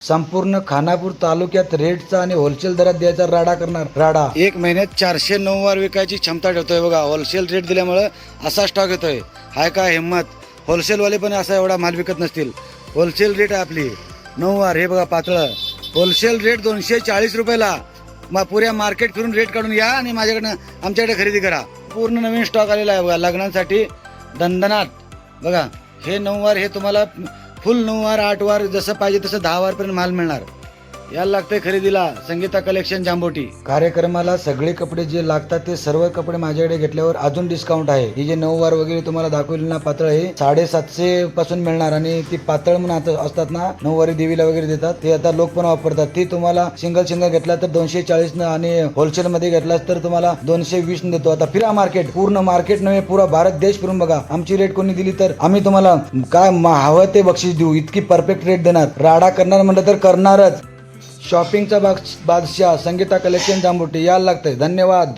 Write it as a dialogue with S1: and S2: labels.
S1: संपूर्ण खानापूर तालुक्यात रेटचा आणि होलसेल दरात द्यायचा राडा करणार राडा। 1 महिन्यात 409 वार विकायची क्षमता ठेवतोय बघा। होलसेल रेट दिल्यामुळे असा स्टॉक येतोय। हाय का हिंमत, होलसेलवाले पण असा एवढा माल विकत नसतील। होलसेल रेट आहे आपली 9 वार। हे बघा पातळ होलसेल रेट 240 रुपयाला। मग पुऱ्या मार्केट फिरून रेट काढून या आणि माझ्याकडनं आमच्याकडे खरेदी करा। पूर्ण नवीन स्टॉक आलेला आहे बघा लग्नांसाठी दणदणाट। बघा हे 9 वार, हे तुम्हाला फुल 9 वार 8 वार जसं पाहिजे तसं 10 वार पर्यंत माल मिळणार। याला लागतंय खरेदीला संगीता कलेक्शन जांभोटी। कार्यक्रमाला सगळे कपडे जे लागतात ते सर्व कपडे माझ्याकडे घेतल्यावर अजून डिस्काउंट आहे। ही जे 9 वार वगैरे तुम्हाला दाखवली ना पातळ, हे 750 पासून मिळणार। आणि ती पातळ म्हणून आता असतात ना 9 वारी देवीला वगैरे देतात, ते आता लोक पण वापरतात। ती तुम्हाला सिंगल घेतला तर 240 न आणि होलसेल मध्ये घेतलास तर तुम्हाला 220 न देतो। आता फिरा मार्केट, पूर्ण मार्केट नव्हे पुरा भारत देश फिरून बघा। आमची रेट कोणी दिली तर आम्ही तुम्हाला काय हवं ते बक्षीस देऊ, इतकी परफेक्ट रेट देणार। राडा करणार म्हणलं तर करणारच। शॉपिंगचा बादशाह संगीता कलेक्शन जांभोटी। यायला लागतंय। धन्यवाद।